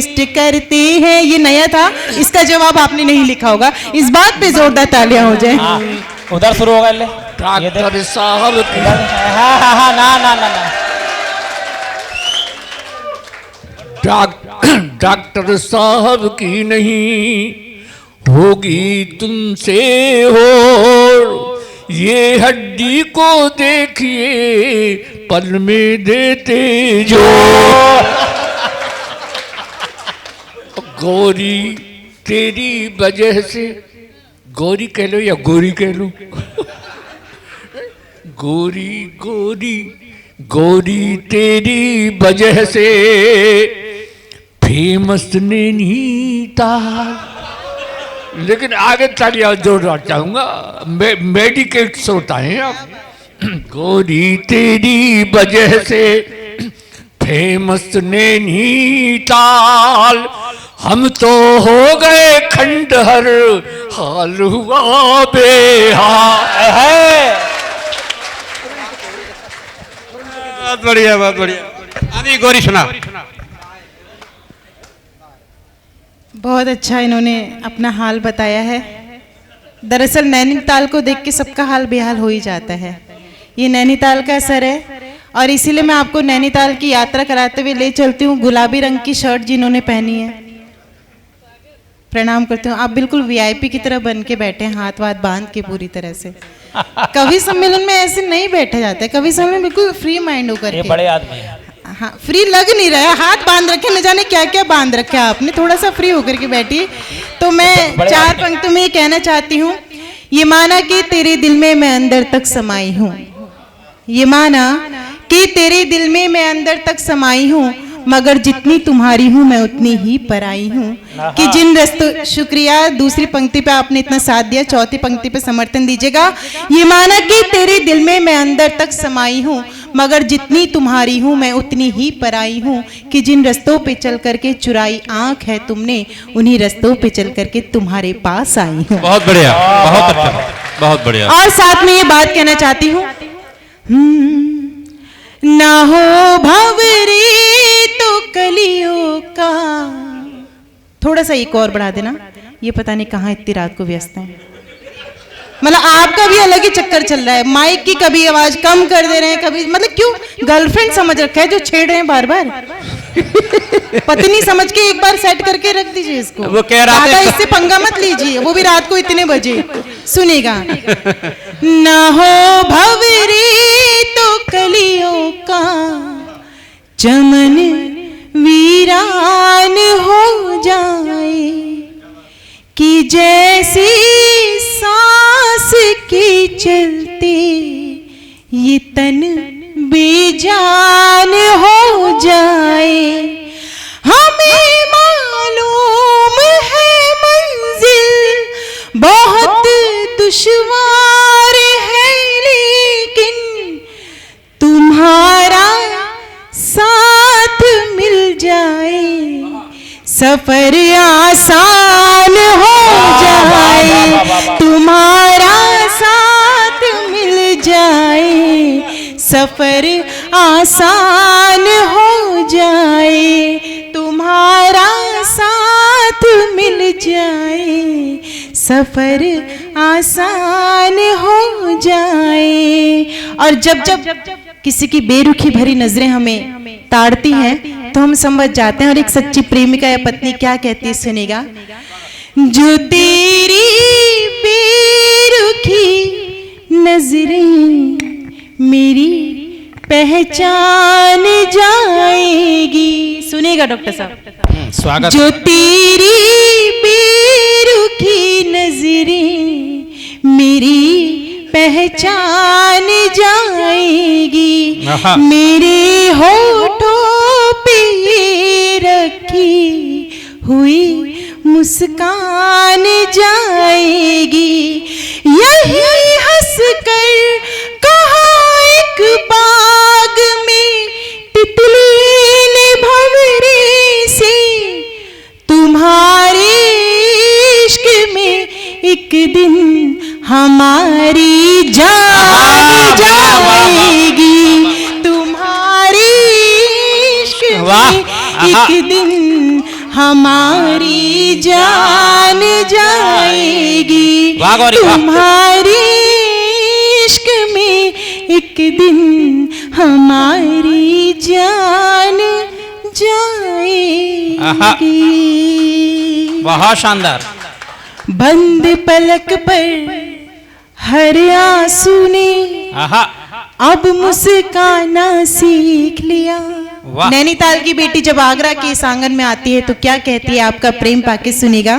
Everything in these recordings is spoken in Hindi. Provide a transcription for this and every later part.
वेस्ट करते हैं, ये नया था, इसका जवाब आपने नहीं लिखा होगा। इस बात पे जोरदार तालियां हो जाए। उधर शुरू होगा ले डॉक्टर साहब डॉक्टर साहब की नहीं होगी तुमसे हो, ये हड्डी को देखिए पल में देते जो। गोरी तेरी वजह से, गोरी कह लो या गोरी कह लो, गोरी गोरी गोरी तेरी वजह से फेमस नैनीताल। लेकिन आगे तालियां जोड़ना चाहूंगा, मेडिकेट होता है आप। गोरी तेरी वजह से फेमस नैनीताल, हम तो हो गए खंडहर हाल हुआ बेहाल है। बहुत बढ़िया, बहुत बढ़िया। आदि गौरी सुना। बहुत अच्छा इन्होंने अपना हाल बताया है। दरअसल नैनीताल को देख के सबका हाल बेहाल हो ही जाता है। ये नैनीताल का असर है और इसीलिए मैं आपको नैनीताल की यात्रा कराते हुए ले चलती हूँ। गुलाबी रंग की शर्ट जिन्होंने पहनी है, प्रणाम करती हूँ। आप बिल्कुल वीआईपी की तरह बन के बैठे हैं, हाथ वाथ बांध के पूरी तरह से। कवि सम्मेलन में ऐसे नहीं बैठा जाता है। कवि सम्मेलन बिल्कुल फ्री माइंड होकर ये बड़े आदमी है। हाँ, फ्री लग नहीं रहा है, हाथ बांध रखे, न जाने क्या क्या बांध रखे आपने। थोड़ा सा फ्री होकर के बैठिए। तो मैं चार पंक्तियों में ये कहना चाहती हूँ, ये माना कि तेरे दिल में मैं अंदर तक समाई हूँ, ये माना कि तेरे दिल में मैं अंदर तक समाई हूँ, मगर जितनी तुम्हारी हूँ मैं उतनी ही पराई हूँ। कि जिन रस्तों, शुक्रिया, दूसरी पंक्ति पे आपने इतना साथ दिया, चौथी पंक्ति पे समर्थन दीजिएगा। ये माना कि तेरे दिल में मैं अंदर तक समाई हूँ, मगर जितनी तुम्हारी हूँ मैं उतनी ही पराई हूँ। कि जिन रस्तों पे चल करके चुराई आंख है तुमने, उन्हीं रस्तों पे चल करके तुम्हारे पास आई हूँ। बहुत बढ़िया, बहुत अच्छा, बहुत बढ़िया। और साथ में ये बात कहना चाहती हूँ, ना हो भंवरे तो कलियों का। थोड़ा सा एक और बढ़ा देना, ये पता नहीं कहाँ इतनी रात को व्यस्त है। मतलब आपका भी अलग ही चक्कर चल रहा है, माइक की कभी आवाज कम कर दे रहे हैं, कभी मतलब क्यों गर्लफ्रेंड समझ रखा है जो छेड़ रहे हैं बार बार। पत्नी समझ के एक बार सेट करके रख दीजिए इसको। वो कह रहा था इससे पंगा मत लीजिए, वो भी रात को इतने बजे। सुनेगा, ना हो भंवरे तो कलियों का, चमन वीरान हो जाए, कि जैसी सांस के चलते ये तन बेजान हो जाए। हमें मालूम है मंजिल बहुत दुश्वार है, लेकिन तुम्हारा साथ मिल जाए सफर आसान हो जाए। तुम्हारा साथ मिल जाए सफर आसान हो जाए। तुम्हारा साथ मिल जाए सफर आसान हो जाए। और जब जब किसी की बेरुखी भरी नजरें हमें ताड़ती हैं तो हम समझ जाते हैं। और एक सच्ची प्रेमिका या पत्नी क्या कहती है, सुनेगा, जो तेरी बेरुखी नजरें मेरी पहचान जाएगी। सुनेगा डॉक्टर साहब, स्वागत। जो तेरी बेरुखी नजरें मेरी पहचान जाएगी, मेरे होठों पे रखी हुई मुस्कान जाएगी। यही हंस कर कहा एक बाग में तितली ने भंवरे से, तुम्हारे इश्क में एक दिन हमारी जान जाएगी। तुम्हारी इश्क में एक दिन हमारी जान जाएगी, वाह गौरी, वाह। तुम्हारी इश्क में एक दिन हमारी जान जाएगी। बहुत शानदार। बंद पलक पर हर आंसू ने आहा, अब मुस्काना सीख लिया। वाह। नैनीताल की बेटी जब आगरा के इस आंगन में आती है तो क्या कहती है, आपका प्रेम पाके सुनेगा।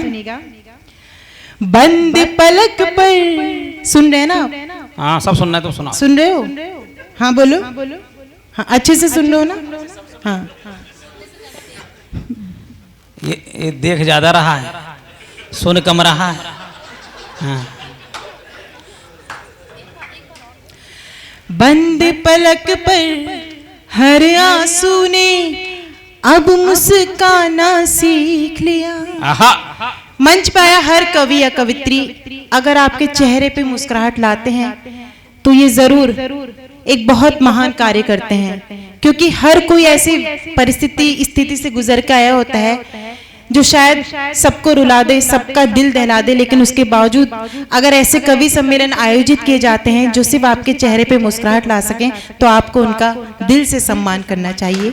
बंद पलक पर, सुन रहे हैं ना आप? हाँ सब सुनना है तो सुना। सुन रहे हो? हाँ बोलो। हाँ अच्छे से सुन रहे हो ना? हाँ। ये देख ज्यादा रहा है, सुन कम रहा है। हाँ। बंद पलक पर हर आंसू ने अब मुस्काना सीख लिया। आहा, मंच पे आया हर कवि या कवित्री अगर आपके चेहरे पे मुस्कुराहट लाते हैं तो ये जरूर एक बहुत महान कार्य करते हैं, क्योंकि हर कोई ऐसी स्थिति से गुजर के आया होता है जो शायद सबको रुला दे, सबका दिल दहला दे, लेकिन उसके बावजूद अगर ऐसे कवि सम्मेलन आयोजित किए जाते हैं जो सिर्फ आपके चेहरे पे मुस्कुराहट ला सकें तो आपको उनका दिल से सम्मान करना चाहिए।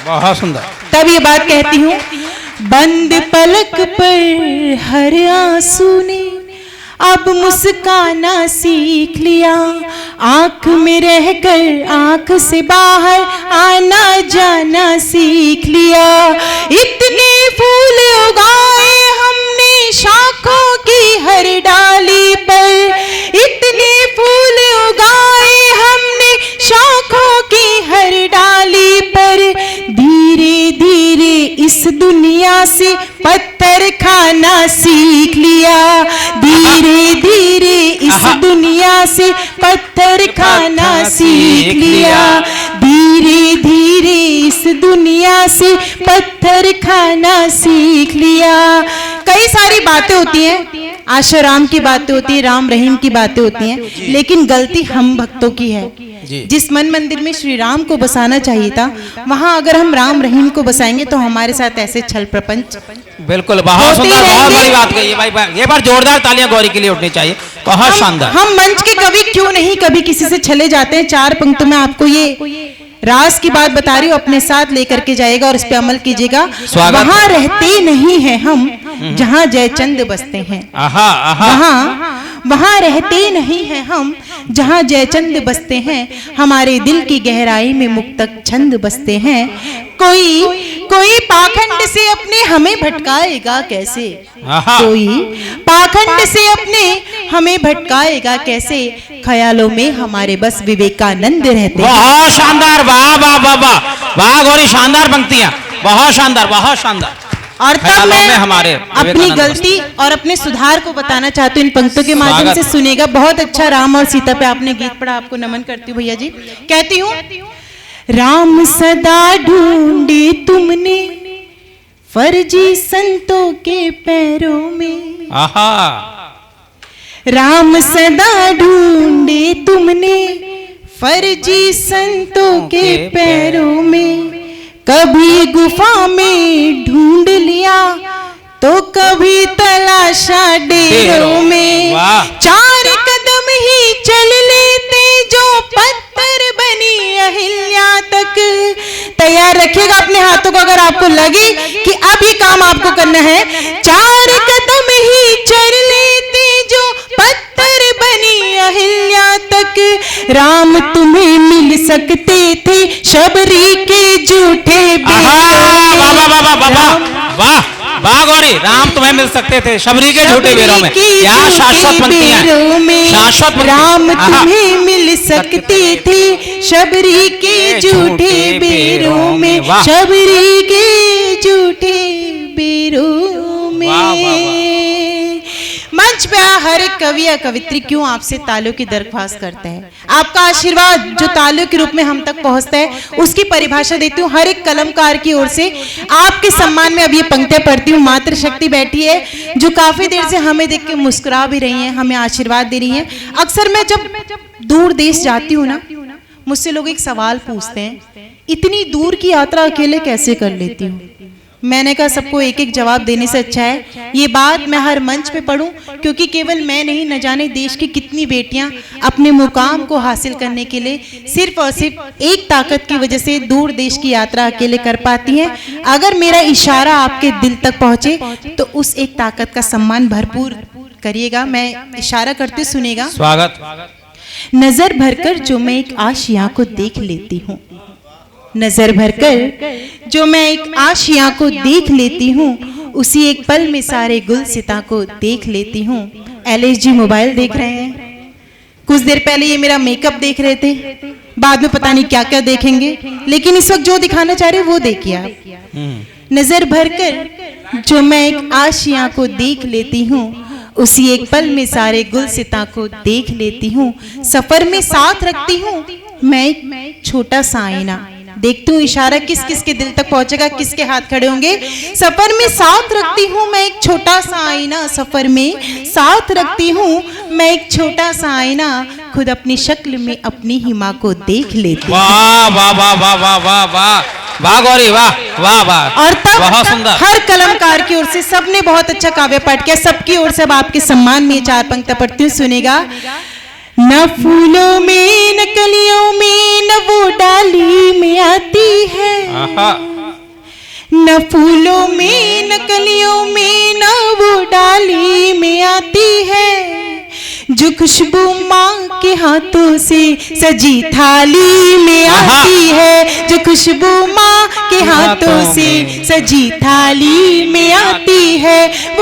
बहुत सुंदर। तब ये बात कहती हूँ, बंद पलक पर हर आंसू ने अब मुस्काना सीख लिया, आंख में रहकर आंख से बाहर आना जाना सीख लिया। इतने फूल उगाए हमने शाखों की हर डाली पर, इतने फूल उगाए हमने शाखों की हर डाली पर, धीरे धीरे इस दुनिया से पत्थर खाना सीख लिया, धीरे धीरे इस दुनिया से पत्थर खाना सीख लिया, धीरे धीरे इस दुनिया से पत्थर खाना सीख लिया। कई सारी बातें होती हैं, आशा राम की बातें होती है, राम रहीम की बातें होती हैं, लेकिन गलती हम भक्तों की है। जिस मन मंदिर में श्री राम को बसाना चाहिए था वहां अगर हम राम रहीम को बसाएंगे तो हमारे साथ ऐसे छल प्रपंच बिल्कुल। बहुत सुंदर, बहुत बड़ी बात कही है भाई। ये बार जोरदार तालियां गौरी के लिए उठनी चाहिए। बहुत शानदार। हम मंच के कवि क्यों नहीं कभी किसी से छले जाते हैं। 4 पंक्तों में आपको ये राज की बात बता रही हूँ, अपने साथ लेकर के जाएगा और इस पे अमल कीजिएगा। वहां रहते नहीं हैं हम जहाँ जयचंद बसते हैं, वहां रहते नहीं हैं हम जहाँ जयचंद बसते हैं, हमारे दिल की गहराई में मुक्तक छंद बसते हैं। कोई पाखंड से अपने हमें भटकाएगा कैसे, कोई पाखंड से अपने हमें भटकाएगा कैसे, ख्यालों में हमारे बस विवेकानंद रहते हैं। बहुत शानदार, वाह वाह वाह वाह वाह गौरी, शानदार पंक्तियां, बहुत शानदार, बहुत शानदार। और तब मैं हमारे अपनी गलती और अपने सुधार को बताना चाहती हूँ इन पंक्तियों के माध्यम से। सुनेगा। बहुत अच्छा राम और सीता पे आपने गीत पढ़ा, आपको नमन करती हूँ भैया जी। कहती हूँ, राम सदा ढूंढे तुमने फर्जी संतों के पैरों में, राम सदा ढूंढे तुमने फर्जी संतों के पैरों में, कभी गुफा में ढूंढ लिया तो कभी तलाशा डेरों में, 4 कदम ही चल लेते जो पत्थर बनी अहिल्या तक। तैयार रखिएगा अपने हाथों को अगर आपको लगे कि अभी काम आपको करना है। 4 कदम ही चल लेते जो पत्थर बनी अहिल्या तक, राम तुम्हें मिल सकते थे शबरी के झूठे वाह गौरी, राम तुम्हें मिल सकते थे शबरी के झूठे बेरों में। क्या शाश्वत पंक्तियां, शाश्वत। राम तुम्हें मिल सकते थे शबरी के झूठे बेरों में, शबरी के झूठे बेरों में। मंच पे हर एक कवि या कवित्री क्यों आपसे तालियों की दरख्वास्त करता है। आपका आशीर्वाद जो तालियों के रूप में हम तक पहुंचता है उसकी परिभाषा देती हूँ हर एक कलमकार की ओर से। आपके सम्मान में अब ये पंक्तियां पढ़ती हूँ। मातृ शक्ति बैठी है जो काफी देर से हमें देख के मुस्कुरा भी रही है, हमें आशीर्वाद दे रही है। अक्सर मैं जब दूर देश जाती हूँ ना, मुझसे लोग एक सवाल पूछते हैं, इतनी दूर की यात्रा अकेले कैसे कर लेती हूँ। मैंने कहा सबको एक एक जवाब देने से अच्छा है ये बात मैं हर मंच पे पढ़ूं, क्योंकि केवल मैं नहीं, न जाने देश की कितनी बेटियां अपने मुकाम को हासिल करने के लिए सिर्फ और सिर्फ एक ताकत की वजह से दूर देश की यात्रा अकेले कर पाती हैं। अगर मेरा इशारा आपके दिल तक पहुंचे तो उस एक ताकत का सम्मान भरपूर करिएगा। मैं इशारा करते सुनेगा। स्वागत। नजर भरकर जो मैं एक आशियां को देख लेती हूँ, नजर भरकर जो मैं एक आशियां को देख लेती हूँ, उसी एक पल में सारे गुलसिता को देख लेती हूँ। एलएस जी मोबाइल देख रहे हैं, कुछ देर पहले ये मेरा मेकअप देख रहे थे, बाद में पता नहीं क्या क्या देखेंगे, लेकिन इस वक्त जो दिखाना चाह रहे वो देखिए आप। नजर भरकर जो मैं एक आशियां को देख लेती हूँ, उसी एक पल में सारे गुलसिता को देख लेती हूँ। सफर में साथ रखती हूँ मैं एक छोटा सा आईना, देखती हूँ इशारा किस किस के दिल तक पहुंचेगा, किसके हाथ खड़े होंगे। सफर में साथ रखती हूँ मैं एक छोटा सा आईना, सफर में साथ रखती हूँ मैं एक छोटा सा आईना, खुद अपनी शक्ल में अपनी ही माँ को देख लेती हूँ। वाह वाह वाह वाह वाह वाह वाह वाह गौरी वाह वाह वाह। और तब बहुत सुंदर। हर कलमकार की ओर से सबने बहुत अच्छा काव्य पाठ किया, सबकी ओर से अब आपके सम्मान में 4 पंक्तियां पढ़ती हूँ, सुनेगा। न फूलों में न कलियों में न वो डाली में आती है, न फूलों में न कलियों में न वो डाली में आती है, जो खुशबू माँ के हाथों से सजी थाली में आती है, जो खुशबू माँ के हाथों से सजी थाली में आती है।